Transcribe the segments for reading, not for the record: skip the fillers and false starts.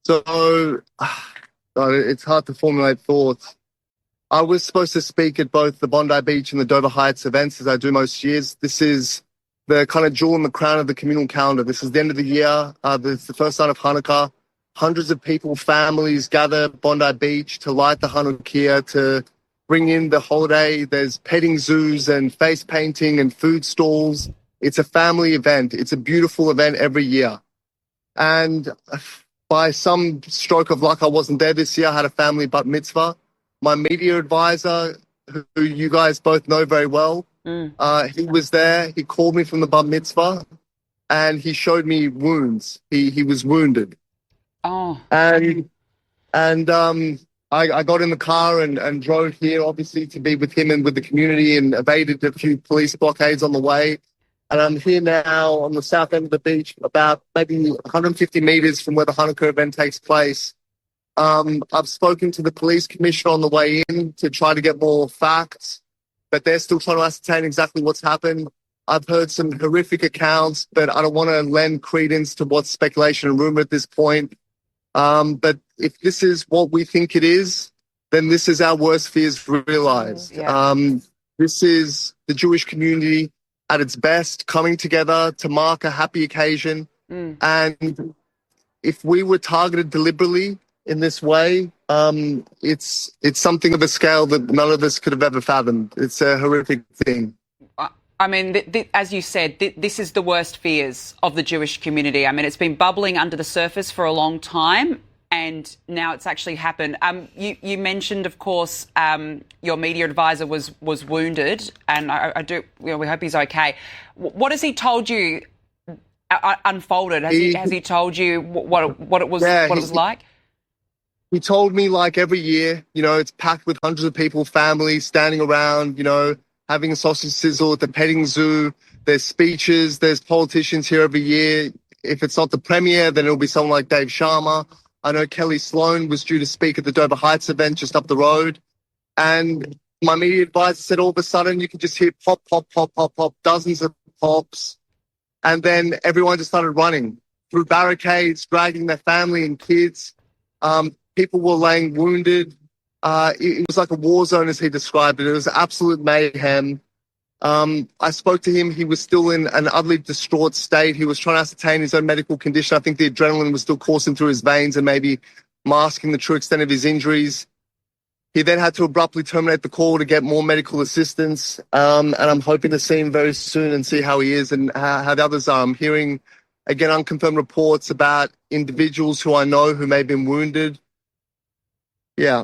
So it's hard to formulate thoughts. I was supposed to speak at both the Bondi Beach and the Dover Heights events, as I do most years. This is the kind of jewel in the crown of the communal calendar. This is the end of the year. It's the first night of Hanukkah. Hundreds of people, families gather at Bondi Beach to light the Hanukkah, to bring in the holiday. There's petting zoos and face painting and food stalls. It's a family event. It's a beautiful event every year. And by some stroke of luck, I wasn't there this year. I had a family bat mitzvah. My media advisor, who you guys both know very well, he was there. He called me from the bat mitzvah, and he showed me wounds. He was wounded. Oh. And I got in the car and drove here, obviously, to be with him and with the community, and evaded a few police blockades on the way. And I'm here now on the south end of the beach, about maybe 150 meters from where the Hanukkah event takes place. I've spoken to the police commissioner on the way in to try to get more facts, but they're still trying to ascertain exactly what's happened. I've heard some horrific accounts, but I don't want to lend credence to what's speculation and rumor at this point. But if this is what we think it is, then this is our worst fears realized. This is the Jewish community at its best, coming together to mark a happy occasion. And if we were targeted deliberately in this way, it's something of a scale that none of us could have ever fathomed. It's a horrific thing. I mean, as you said, this is the worst fears of the Jewish community. I mean, it's been bubbling under the surface for a long time, and now it's actually happened. You mentioned, of course, your media advisor was wounded, and we hope he's okay. What has he told you unfolded? Has he told you what it was like? He told me, like every year, it's packed with hundreds of people, families standing around, having a sausage sizzle at the petting zoo. There's speeches, there's politicians here every year. If it's not the premier, then it'll be someone like Dave Sharma. I know Kelly Sloan was due to speak at the Dover Heights event just up the road. And my media advisor said all of a sudden you can just hear pop, pop, pop, pop, pop, dozens of pops. And then everyone just started running through barricades, dragging their family and kids. People were laying wounded. It was like a war zone, as he described it. It was absolute mayhem. I spoke to him. He was still in an utterly distraught state. He was trying to ascertain his own medical condition. I think the adrenaline was still coursing through his veins and maybe masking the true extent of his injuries. He then had to abruptly terminate the call to get more medical assistance. And I'm hoping to see him very soon and see how he is and how the others are. I'm hearing, again, unconfirmed reports about individuals who I know who may have been wounded. Yeah.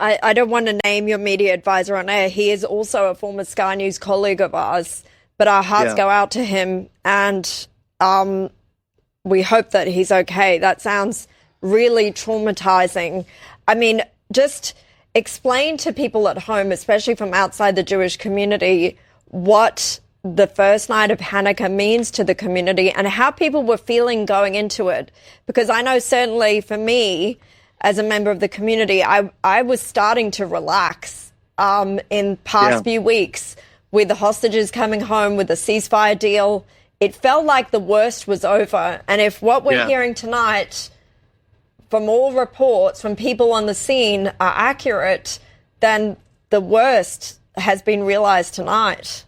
I don't want to name your media advisor on air. He is also a former Sky News colleague of ours, but our hearts go out to him, and we hope that he's okay. That sounds really traumatizing. I mean, just explain to people at home, especially from outside the Jewish community, what the first night of Hanukkah means to the community and how people were feeling going into it. Because I know certainly for me, as a member of the community, I was starting to relax in past few weeks with the hostages coming home, with the ceasefire deal. It felt like the worst was over. And if what we're hearing tonight from all reports from people on the scene are accurate, then the worst has been realized tonight.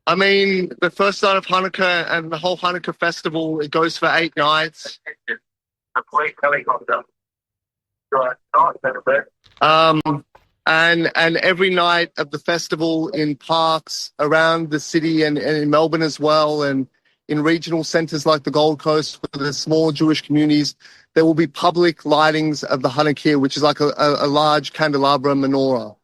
I mean, the first night of Hanukkah and the whole Hanukkah festival, it goes for 8 nights. A police helicopter. And every night of the festival in parks around the city and in Melbourne as well, and in regional centres like the Gold Coast for the small Jewish communities, there will be public lightings of the Hanukkah, which is like a large candelabra menorah.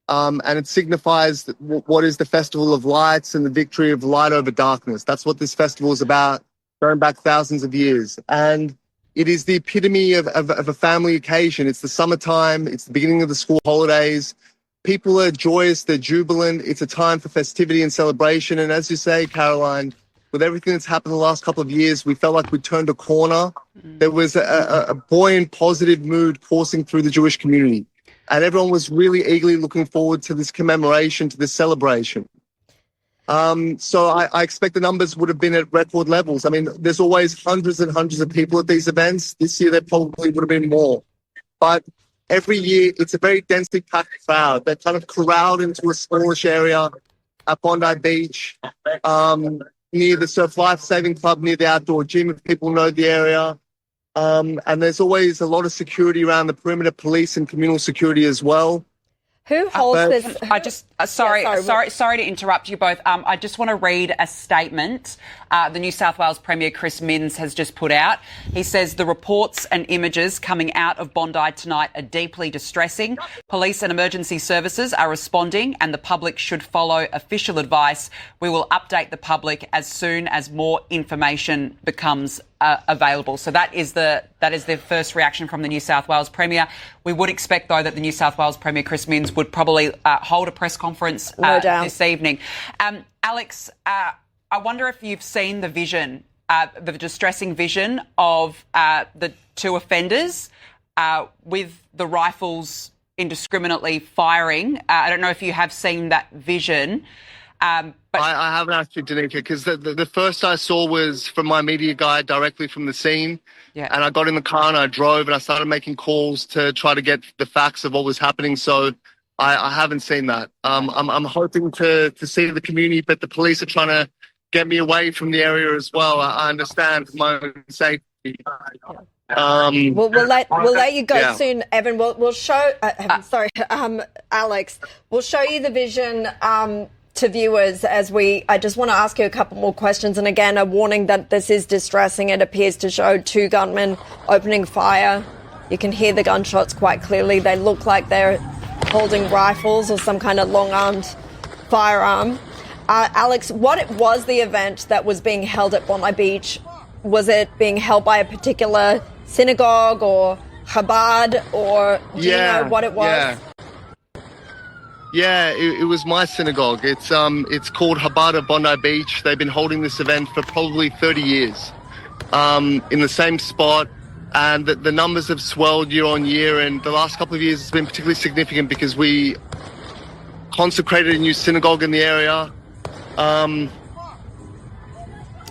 And it signifies what is the festival of lights and the victory of light over darkness. That's what this festival is about, going back thousands of years. And it is the epitome of a family occasion. It's the summertime. It's the beginning of the school holidays. People are joyous. They're jubilant. It's a time for festivity and celebration. And as you say, Caroline, with everything that's happened the last couple of years, we felt like we turned a corner. There was a buoyant, positive mood coursing through the Jewish community. And everyone was really eagerly looking forward to this commemoration, to this celebration. So I expect the numbers would have been at record levels. I mean, there's always hundreds and hundreds of people at these events. This year, there probably would have been more. But every year, it's a very densely packed crowd. They're kind of corralled into a smallish area at Bondi Beach, near the Surf Life Saving Club, near the outdoor gym, if people know the area. And there's always a lot of security around the perimeter, police and communal security as well. Who holds this? I just sorry to interrupt you both. I just want to read a statement the New South Wales Premier Chris Minns has just put out. He says the reports and images coming out of Bondi tonight are deeply distressing. Police and emergency services are responding, and the public should follow official advice. We will update the public as soon as more information becomes available. So that is the first reaction from the New South Wales Premier. We would expect, though, that the New South Wales Premier Chris Minns would probably hold a press conference this evening. Alex, I wonder if you've seen the vision, the distressing vision of the two offenders with the rifles indiscriminately firing. I don't know if you have seen that vision. But I haven't actually, Danica, because the first I saw was from my media guy directly from the scene. Yeah. And I got in the car and I drove and I started making calls to try to get the facts of what was happening. So I haven't seen that. I'm hoping to see the community, but the police are trying to get me away from the area as well. I understand for my own safety. We'll let you go soon, Evan. We'll show. Alex. We'll show you the vision to viewers I just want to ask you a couple more questions. And again, a warning that this is distressing. It appears to show two gunmen opening fire. You can hear the gunshots quite clearly. They look like they're holding rifles or some kind of long-armed firearm. Alex, what was the event that was being held at Bondi Beach? Was it being held by a particular synagogue or Chabad, or do you know what it was? Yeah, it was my synagogue. It's called Chabad of Bondi Beach. They've been holding this event for probably 30 years in the same spot. And the numbers have swelled year on year. And the last couple of years has been particularly significant because we consecrated a new synagogue in the area. I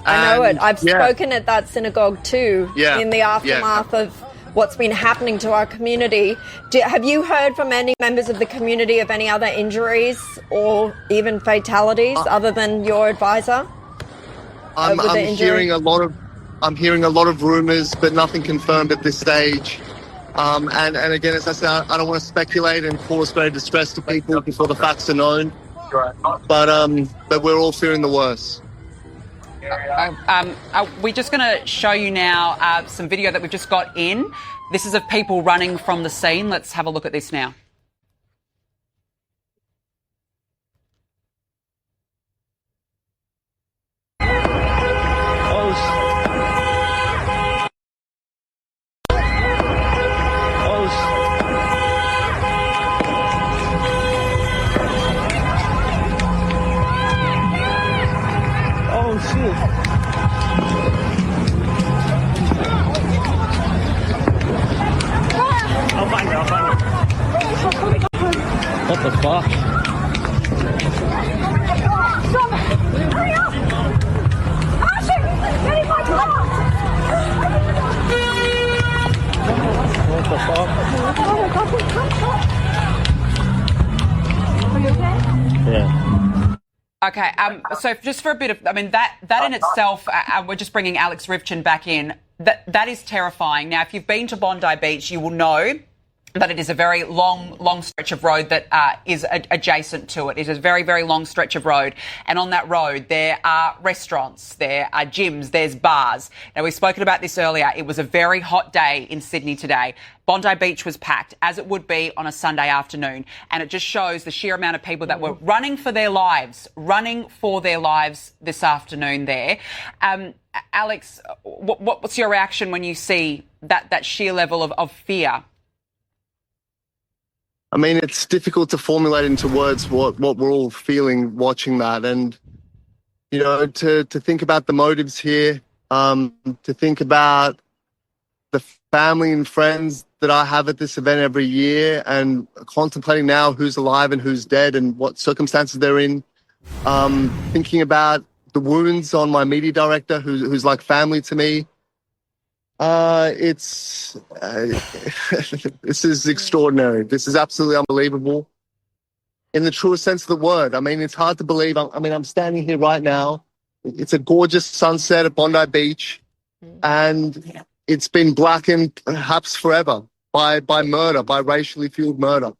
know it. I've spoken at that synagogue too in the aftermath of what's been happening to our community. Have you heard from any members of the community of any other injuries or even fatalities other than your advisor? I'm hearing a lot of rumors, but nothing confirmed at this stage. And again, as I said, I don't want to speculate and cause great distress to people before the facts are known. But we're all fearing the worst. We're just going to show you now some video that we've just got in. This is of people running from the scene. Let's have a look at this now. What the fuck? Hurry up! Asher! Get in my car! What the fuck? Are you okay? Yeah. Okay, so just for a bit of, I mean, that in itself, we're just bringing Alex Ryvchin back in. That is terrifying. Now, if you've been to Bondi Beach, you will know that it is a very long stretch of road that is adjacent to it. It is a very, very long stretch of road. And on that road, there are restaurants, there are gyms, there's bars. Now, we've spoken about this earlier. It was a very hot day in Sydney today. Bondi Beach was packed, as it would be on a Sunday afternoon. And it just shows the sheer amount of people that were running for their lives this afternoon there. Alex, what's your reaction when you see that sheer level of fear? I mean, it's difficult to formulate into words what we're all feeling watching that. And, you know, to think about the motives here, to think about the family and friends that I have at this event every year and contemplating now who's alive and who's dead and what circumstances they're in. Thinking about the wounds on my media director, who's like family to me. This is extraordinary. This is absolutely unbelievable. In the truest sense of the word. I mean, it's hard to believe. I'm standing here right now. It's a gorgeous sunset at Bondi Beach, and it's been blackened perhaps forever by murder, by racially fueled murder.